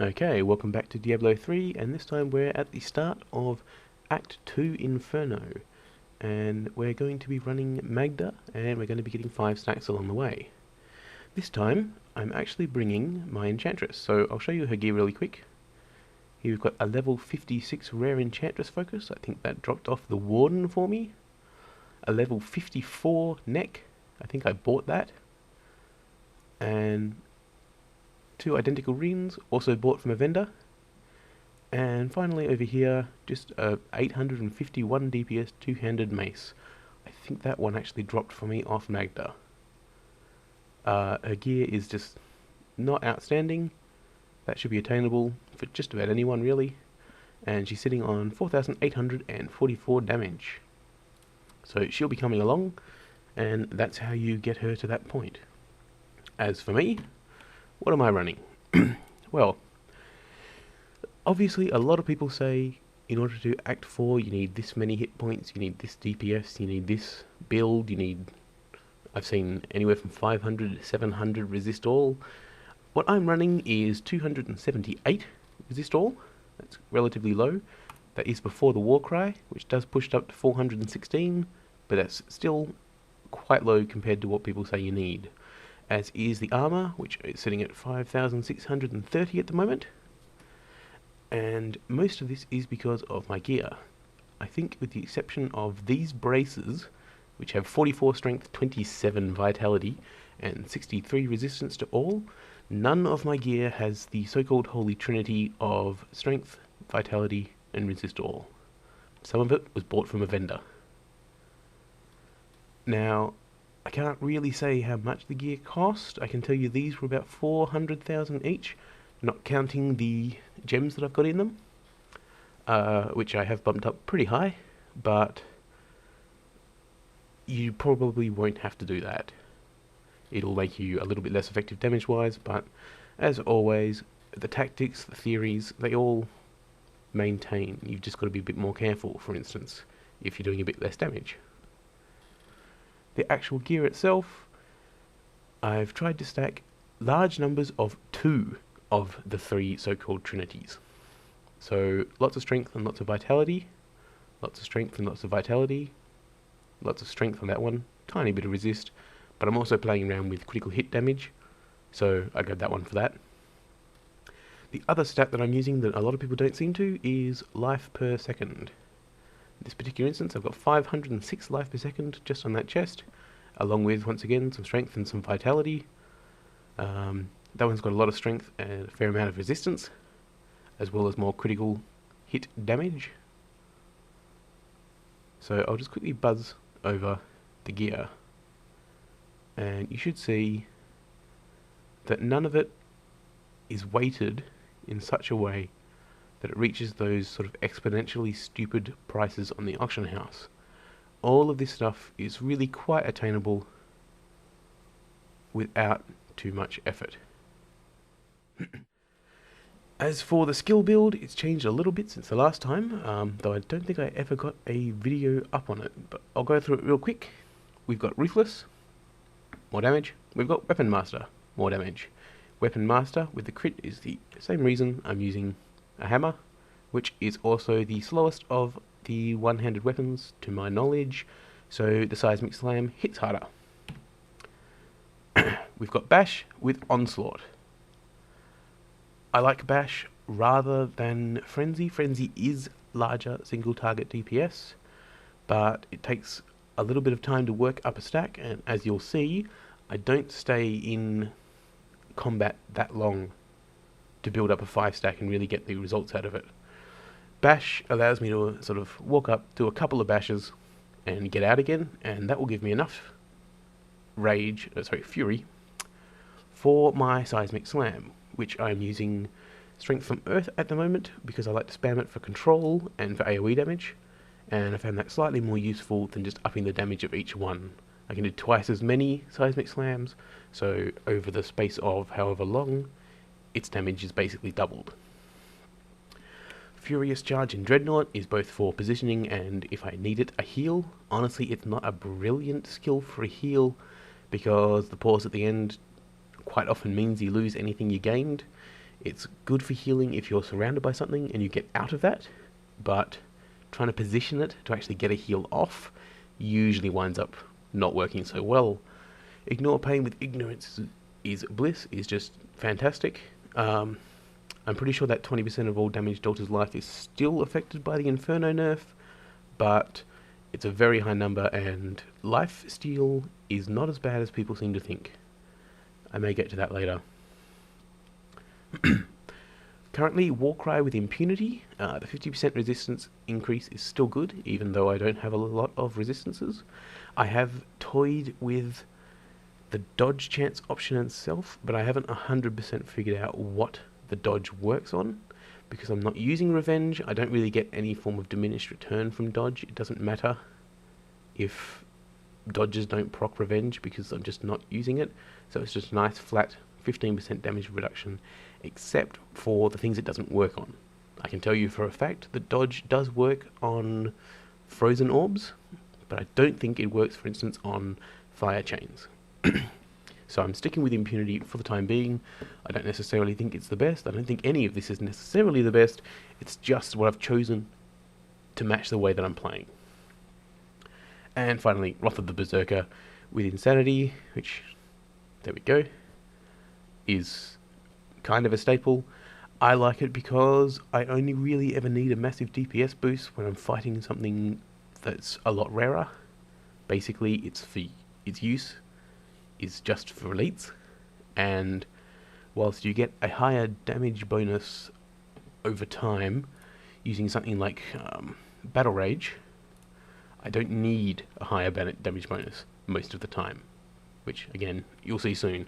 Okay, welcome back to Diablo 3, and this time we're at the start of Act 2 Inferno, and we're going to be running Magda, and we're going to be getting 5 stacks along the way. This time, I'm actually bringing my Enchantress, so I'll show you her gear really quick. Here we've got a level 56 Rare Enchantress Focus, I think that dropped off the Warden for me. A level 54 Neck, I think I bought that. And 2 identical rings, also bought from a vendor. And finally over here, just a 851 DPS two-handed mace. I think that one actually dropped for me off Magda. Her gear is just not outstanding. That should be attainable for just about anyone really. And she's sitting on 4,844 damage. So she'll be coming along, and that's how you get her to that point. As for me, what am I running? Well, obviously a lot of people say in order to do Act 4 you need this many hit points, you need this DPS, you need this build, you need... I've seen anywhere from 500 to 700 resist all. What I'm running is 278 resist all. That's relatively low. That is before the Warcry, which does push it up to 416, but that's still quite low compared to what people say you need. As is the armor, which is sitting at 5,630 at the moment. And most of this is because of my gear. I think with the exception of these braces, which have 44 strength, 27 vitality, and 63 resistance to all, none of my gear has the so-called holy trinity of strength, vitality, and resist all. Some of it was bought from a vendor. Now, I can't really say how much the gear cost. I can tell you these were about 400,000 each, not counting the gems that I've got in them, which I have bumped up pretty high, but you probably won't have to do that. It'll make you a little bit less effective damage-wise, but as always, the tactics, the theories, they all maintain. You've just got to be a bit more careful, for instance, if you're doing a bit less damage. The actual gear itself, I've tried to stack large numbers of 2 of the 3 so-called trinities. So lots of strength and lots of vitality, lots of strength and lots of vitality, lots of strength on that one, tiny bit of resist, but I'm also playing around with critical hit damage, so I grabbed that one for that. The other stat that I'm using that a lot of people don't seem to is life per second. In this particular instance, I've got 506 life per second just on that chest, along with, once again, some strength and some vitality. That one's got a lot of strength and a fair amount of resistance, as well as more critical hit damage. So I'll just quickly buzz over the gear, and you should see that none of it is weighted in such a way that it reaches those sort of exponentially stupid prices on the auction house. All of this stuff is really quite attainable without too much effort. As for the skill build, it's changed a little bit since the last time, though I don't think I ever got a video up on it, but I'll go through it real quick. We've got Ruthless, more damage. We've got Weapon Master, more damage. Weapon Master with the crit is the same reason I'm using a hammer, which is also the slowest of the one-handed weapons to my knowledge, so the Seismic Slam hits harder. We've got Bash with Onslaught. I like Bash rather than Frenzy. Frenzy is larger single target DPS, but it takes a little bit of time to work up a stack, and as you'll see, I don't stay in combat that long to build up a 5 stack and really get the results out of it. Bash allows me to sort of walk up, do a couple of bashes, and get out again, and that will give me enough fury, for my Seismic Slam, which I'm using Strength from Earth at the moment because I like to spam it for control and for AoE damage, and I found that slightly more useful than just upping the damage of each one. I can do twice as many Seismic Slams, so over the space of however long, its damage is basically doubled. Furious Charge in Dreadnought is both for positioning and, if I need it, a heal. Honestly, it's not a brilliant skill for a heal, because the pause at the end quite often means you lose anything you gained. It's good for healing if you're surrounded by something and you get out of that, but trying to position it to actually get a heal off usually winds up not working so well. Ignore pain with ignorance is bliss is just fantastic. I'm pretty sure that 20% of all damage dealt to life is still affected by the Inferno nerf, but it's a very high number, and life steal is not as bad as people seem to think. I may get to that later. Currently, Warcry with impunity. The 50% resistance increase is still good, even though I don't have a lot of resistances. I have toyed with the dodge chance option itself, but I haven't 100% figured out what the dodge works on. Because I'm not using revenge, I don't really get any form of diminished return from dodge. It doesn't matter if dodges don't proc revenge because I'm just not using it. So it's just a nice flat 15% damage reduction, except for the things it doesn't work on. I can tell you for a fact that dodge does work on frozen orbs, but I don't think it works, for instance, on fire chains. So I'm sticking with impunity for the time being. I don't necessarily think it's the best. I don't think any of this is necessarily the best. It's just what I've chosen to match the way that I'm playing. And finally, Wrath of the Berserker with Insanity, which, there we go, is kind of a staple. I like it because I only really ever need a massive DPS boost when I'm fighting something that's a lot rarer. Basically, its use is just for elites, and whilst you get a higher damage bonus over time using something like Battle Rage, I don't need a higher damage bonus most of the time, which again you'll see soon.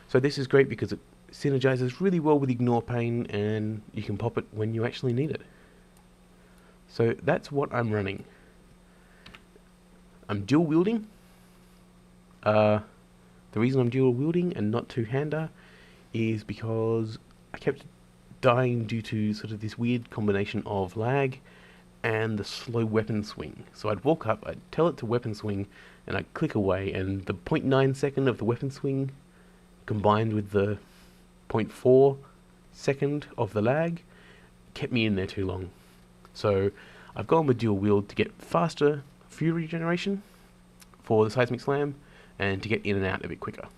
So this is great because it synergizes really well with Ignore Pain, and you can pop it when you actually need it. So that's what I'm running. I'm dual wielding. The reason I'm dual wielding and not two-hander is because I kept dying due to sort of this weird combination of lag and the slow weapon swing. So I'd walk up, I'd tell it to weapon swing, and I'd click away, and the 0.9 second of the weapon swing combined with the 0.4 second of the lag kept me in there too long. So I've gone with dual wield to get faster fury generation for the seismic slam, and to get in and out a bit quicker.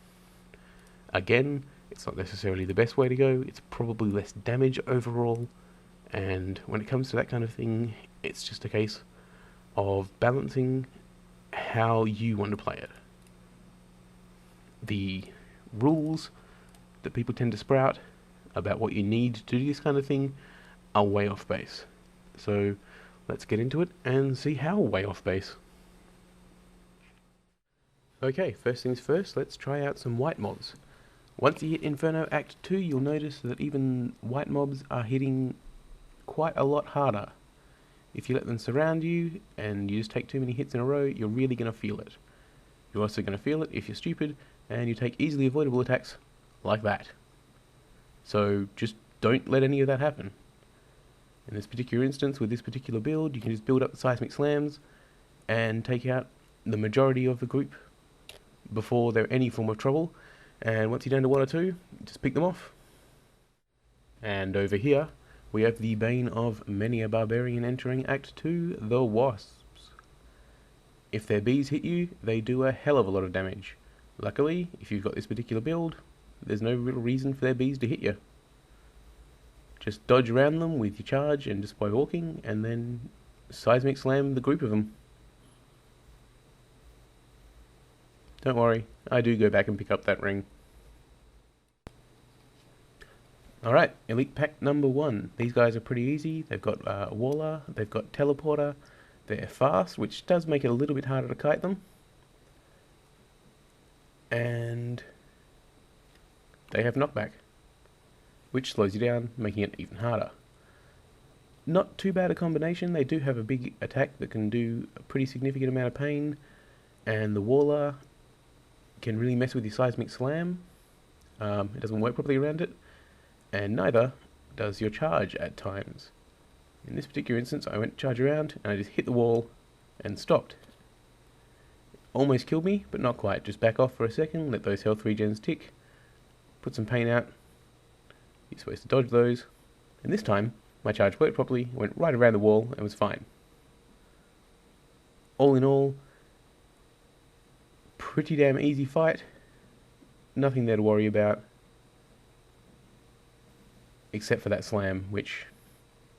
Again, it's not necessarily the best way to go. It's probably less damage overall, and when it comes to that kind of thing, it's just a case of balancing how you want to play it. The rules that people tend to sprout about what you need to do this kind of thing are way off base. So let's get into it and see how way off base. Okay, first things first, let's try out some white mobs. Once you hit Inferno Act 2, you'll notice that even white mobs are hitting quite a lot harder. If you let them surround you, and you just take too many hits in a row, you're really going to feel it. You're also going to feel it if you're stupid, and you take easily avoidable attacks, like that. So just don't let any of that happen. In this particular instance, with this particular build, you can just build up the seismic slams, and take out the majority of the group before they're any form of trouble, and once you're down to one or two, just pick them off. And over here we have the bane of many a barbarian entering Act 2, the wasps. If their bees hit you, they do a hell of a lot of damage. Luckily, if you've got this particular build, there's no real reason for their bees to hit you. Just dodge around them with your charge and just by walking, and then seismic slam the group of them. Don't worry, I do go back and pick up that ring. Alright, Elite Pack number 1. These guys are pretty easy. They've got Waller, they've got Teleporter, they're fast, which does make it a little bit harder to kite them. And they have knockback, which slows you down, making it even harder. Not too bad a combination. They do have a big attack that can do a pretty significant amount of pain, and the Waller can really mess with your seismic slam. It doesn't work properly around it, and neither does your charge at times. In this particular instance, I went to charge around and I just hit the wall and stopped. Almost killed me, but not quite. Just back off for a second, let those health regens tick, put some pain out, You're supposed to dodge those, and this time my charge worked properly, went right around the wall and was fine. All in all, pretty damn easy fight. Nothing there to worry about, except for that slam, which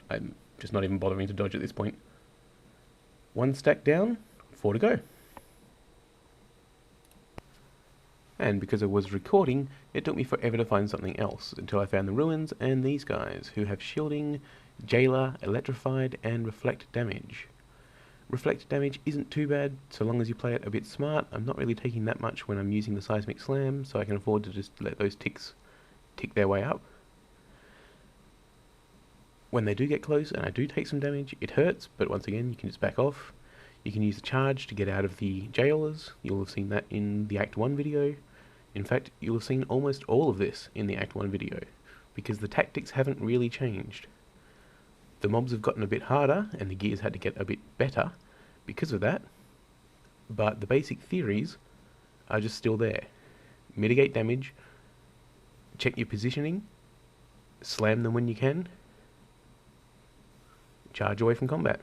I'm just not even bothering to dodge at this point. 1 stack down, 4 to go. And because I was recording, it took me forever to find something else, until I found the ruins and these guys, who have shielding, jailer, electrified, and reflect damage. Reflect damage isn't too bad, so long as you play it a bit smart. I'm not really taking that much when I'm using the seismic slam, so I can afford to just let those ticks tick their way up. When they do get close, and I do take some damage, it hurts, but once again, you can just back off. You can use the charge to get out of the jailers. You'll have seen that in the Act 1 video. In fact, you'll have seen almost all of this in the Act 1 video, because the tactics haven't really changed. The mobs have gotten a bit harder, and the gears had to get a bit better because of that, but the basic theories are just still there. Mitigate damage, check your positioning, slam them when you can, charge away from combat.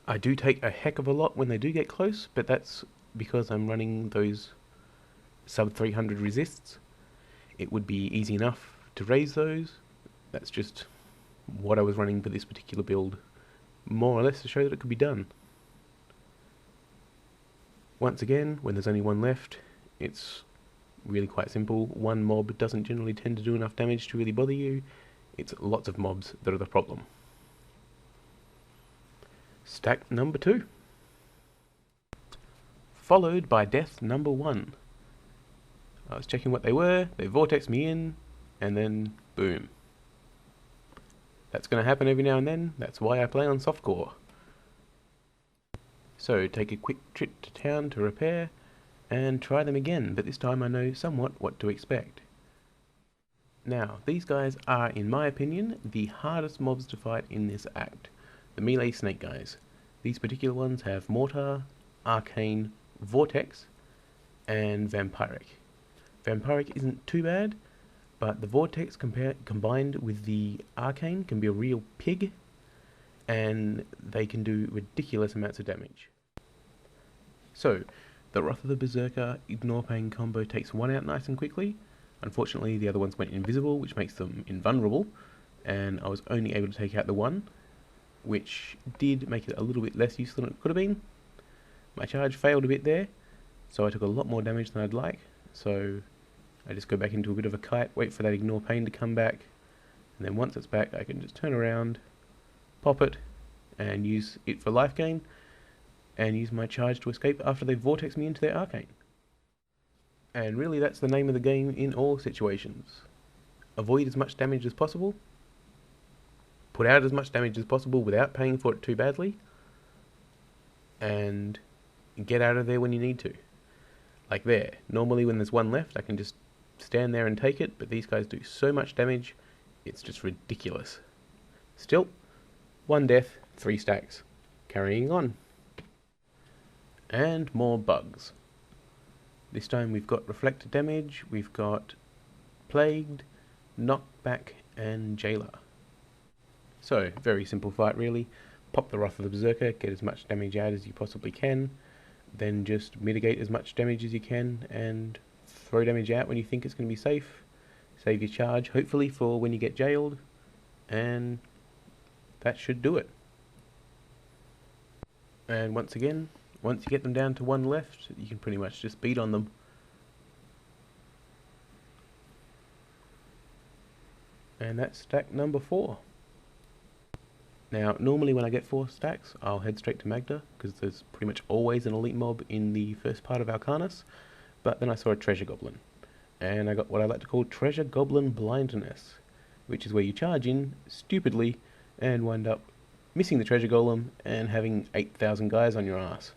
I do take a heck of a lot when they do get close, but that's because I'm running those sub 300 resists. It would be easy enough to raise those. That's just what I was running for this particular build, more or less to show that it could be done. Once again, when there's only one left, it's really quite simple. One mob doesn't generally tend to do enough damage to really bother you. It's lots of mobs that are the problem. Stack number 2. Followed by death number 1. I was checking what they were, they vortexed me in, and then boom. That's going to happen every now and then. That's why I play on softcore. So take a quick trip to town to repair and try them again, but this time I know somewhat what to expect. Now, these guys are, in my opinion, the hardest mobs to fight in this act. The melee snake guys. These particular ones have Mortar, Arcane, Vortex, and Vampiric. Vampiric isn't too bad, but the Vortex combined with the Arcane can be a real pig, and they can do ridiculous amounts of damage. So, the Wrath of the Berserker Ignore Pain combo takes one out nice and quickly. Unfortunately, the other ones went invisible, which makes them invulnerable, and I was only able to take out the one, which did make it a little bit less useful than it could have been. My charge failed a bit there, so I took a lot more damage than I'd like, so I just go back into a bit of a kite, wait for that Ignore Pain to come back, and then once it's back I can just turn around, pop it, and use it for life gain, and use my charge to escape after they vortex me into their Arcane. And really that's the name of the game in all situations. Avoid as much damage as possible, put out as much damage as possible without paying for it too badly, and get out of there when you need to. Like there, normally when there's one left I can just stand there and take it, but these guys do so much damage, it's just ridiculous. Still, 1 death, 3 stacks. Carrying on. And more bugs. This time we've got reflect damage, we've got plagued, knockback, and jailer. So, very simple fight really. Pop the Wrath of the Berserker, get as much damage out as you possibly can, then just mitigate as much damage as you can, and throw damage out when you think it's going to be safe. Save your charge, hopefully for when you get jailed, and that should do it. And once again, once you get them down to 1 left, you can pretty much just beat on them. And that's stack number 4. Now, normally when I get 4 stacks, I'll head straight to Magda, because there's pretty much always an elite mob in the first part of Arcanus, but then I saw a treasure goblin, and I got what I like to call treasure goblin blindness, which is where you charge in, stupidly, and wind up missing the treasure golem and having 8,000 guys on your ass.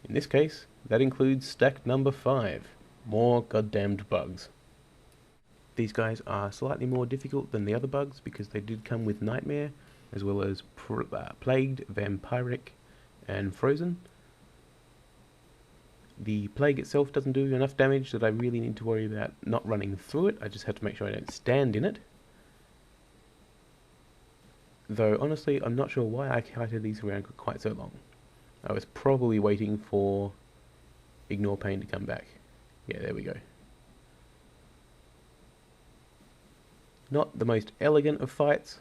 In this case, that includes stack number 5, more goddamned bugs. These guys are slightly more difficult than the other bugs because they did come with Nightmare, as well as Plagued, Vampiric, and Frozen. The plague itself doesn't do enough damage that I really need to worry about not running through it. I just have to make sure I don't stand in it. Though, honestly, I'm not sure why I kited these around for quite so long. I was probably waiting for Ignore Pain to come back. Yeah, there we go. Not the most elegant of fights,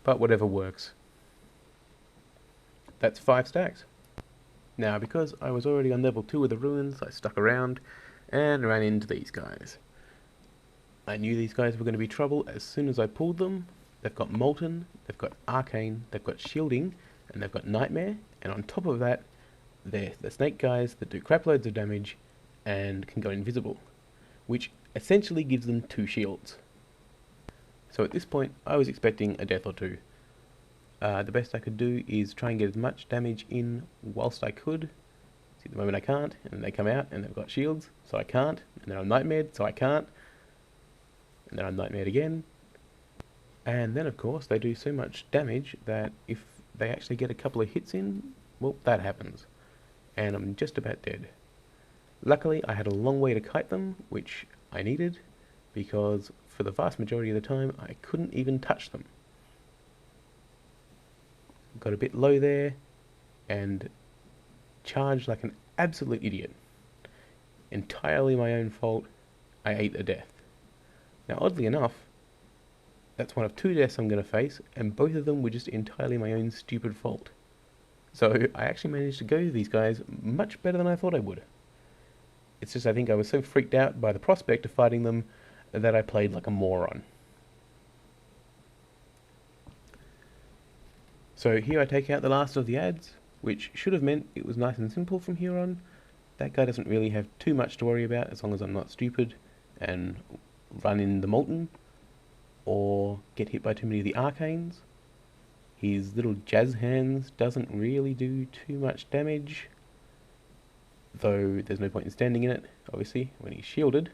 but whatever works. That's 5 stacks. Now, because I was already on level 2 of the ruins, I stuck around and ran into these guys. I knew these guys were going to be trouble as soon as I pulled them. They've got Molten, they've got Arcane, they've got Shielding, and they've got Nightmare, and on top of that, they're the snake guys that do crap loads of damage and can go invisible, which essentially gives them 2 shields. So at this point, I was expecting a death or 2. The best I could do is try and get as much damage in whilst I could. See, at the moment I can't, and they come out and they've got shields, so I can't, and then I'm nightmared, so I can't, and then I'm nightmared again. And then of course they do so much damage that if they actually get a couple of hits in, well, that happens. And I'm just about dead. Luckily I had a long way to kite them, which I needed, because for the vast majority of the time I couldn't even touch them. Got a bit low there, and charged like an absolute idiot. Entirely my own fault, I ate a death. Now oddly enough, that's one of 2 deaths I'm going to face, and both of them were just entirely my own stupid fault. So I actually managed to go these guys much better than I thought I would. It's just I think I was so freaked out by the prospect of fighting them that I played like a moron. So here I take out the last of the ads, which should have meant it was nice and simple from here on. That guy doesn't really have too much to worry about as long as I'm not stupid and run in the Molten or get hit by too many of the Arcanes. His little jazz hands doesn't really do too much damage, though there's no point in standing in it, obviously, when he's shielded.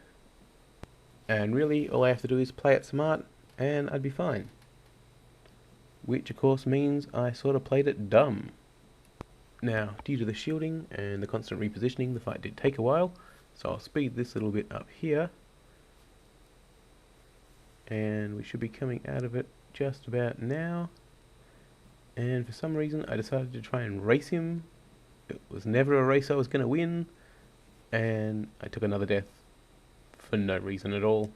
And really, all I have to do is play it smart, and I'd be fine. Which, of course, means I sort of played it dumb. Now, due to the shielding and the constant repositioning, the fight did take a while, so I'll speed this little bit up here. And we should be coming out of it just about now. And for some reason I decided to try and race him. It was never a race I was going to win, and I took another death for no reason at all.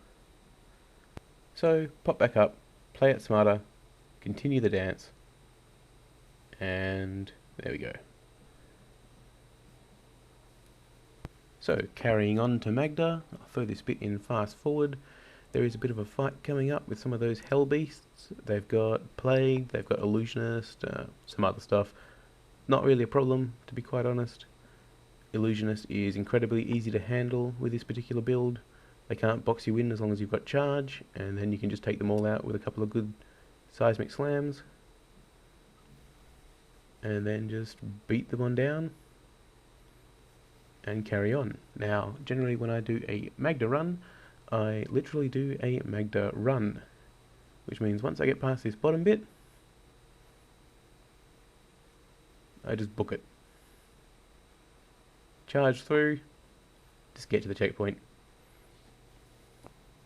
So pop back up, play it smarter, continue the dance, and there we go. So carrying on to Magda, I'll throw this bit in fast forward. There is a bit of a fight coming up with some of those hell beasts. They've got Plague, they've got Illusionist, some other stuff. Not really a problem, to be quite honest. Illusionist is incredibly easy to handle with this particular build. They can't box you in as long as you've got charge, and then you can just take them all out with a couple of good seismic slams. And then just beat them on down and carry on. Now, generally when I do a Magda run, I literally do a Magda run, which means once I get past this bottom bit, I just book it. Charge through, just get to the checkpoint.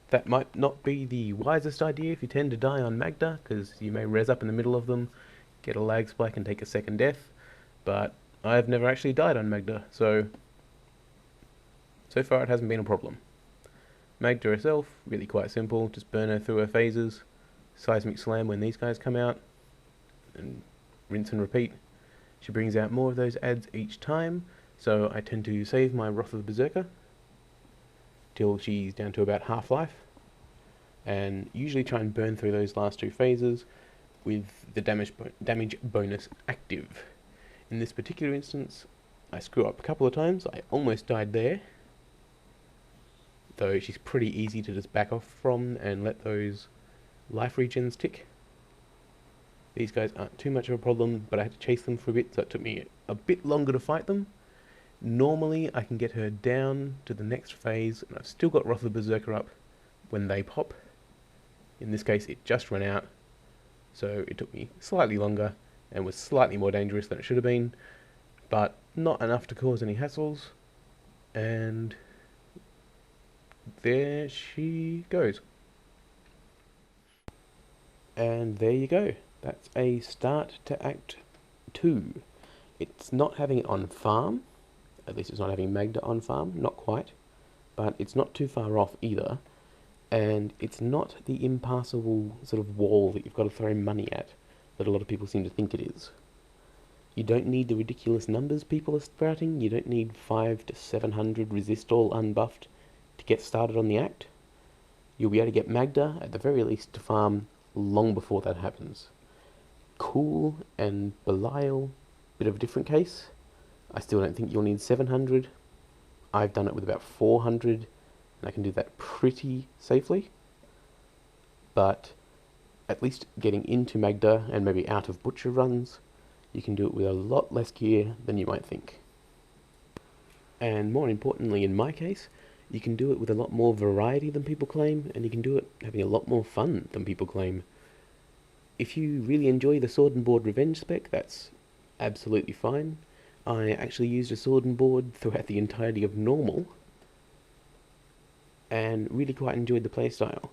That might not be the wisest idea if you tend to die on Magda, because you may res up in the middle of them, get a lag spike and take a second death, but I've never actually died on Magda, so far it hasn't been a problem. Magda herself, really quite simple, just burn her through her phases, seismic slam when these guys come out, and rinse and repeat. She brings out more of those ads each time, so I tend to save my Wrath of the Berserker till she's down to about half-life, and usually try and burn through those last 2 phases with the damage bonus active. In this particular instance, I screw up a couple of times. I almost died there, though she's pretty easy to just back off from and let those life regens tick. These guys aren't too much of a problem, but I had to chase them for a bit, so it took me a bit longer to fight them. Normally I can get her down to the next phase, and I've still got Wrath of the Berserker up when they pop. In this case it just ran out, so it took me slightly longer and was slightly more dangerous than it should have been, but not enough to cause any hassles, and there she goes. And there you go. That's a start to Act 2. It's not having it on farm, at least it's not having Magda on farm, not quite, but it's not too far off either, and it's not the impassable sort of wall that you've got to throw money at that a lot of people seem to think it is. You don't need the ridiculous numbers people are sprouting. You don't need 5 to 700 resist all unbuffed to get started on the Act. You'll be able to get Magda, at the very least, to farm long before that happens. Cool and Belial, bit of a different case. I still don't think you'll need 700. I've done it with about 400, and I can do that pretty safely. But at least getting into Magda and maybe out of Butcher runs, you can do it with a lot less gear than you might think. And more importantly, in my case, you can do it with a lot more variety than people claim, and you can do it having a lot more fun than people claim. If you really enjoy the Sword and Board Revenge spec, that's absolutely fine. I actually used a Sword and Board throughout the entirety of normal, and really quite enjoyed the playstyle.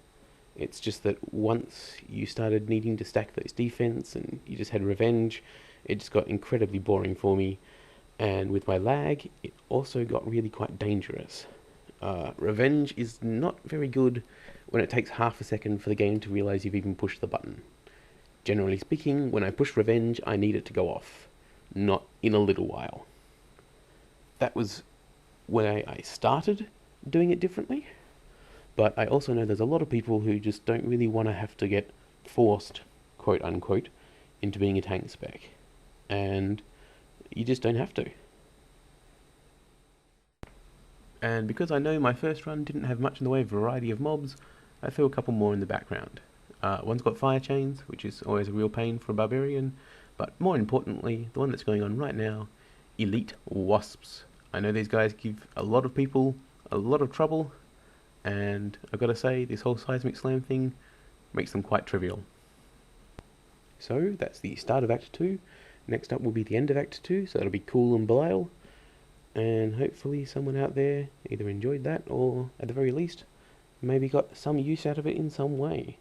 It's just that once you started needing to stack those defense and you just had Revenge, it just got incredibly boring for me, and with my lag, it also got really quite dangerous. Revenge is not very good when it takes half a second for the game to realise you've even pushed the button. Generally speaking, when I push Revenge, I need it to go off, not in a little while. That was when I started doing it differently, but I also know there's a lot of people who just don't really want to have to get forced, quote unquote, into being a tank spec, and you just don't have to. And because I know my first run didn't have much in the way of variety of mobs, I threw a couple more in the background. One's got fire chains, which is always a real pain for a barbarian, but more importantly, the one that's going on right now, elite wasps. I know these guys give a lot of people a lot of trouble, and I've got to say, this whole seismic slam thing makes them quite trivial. So that's the start of Act 2. Next up will be the end of Act 2, so that'll be Cool and Belial, and hopefully someone out there either enjoyed that or, at the very least, maybe got some use out of it in some way.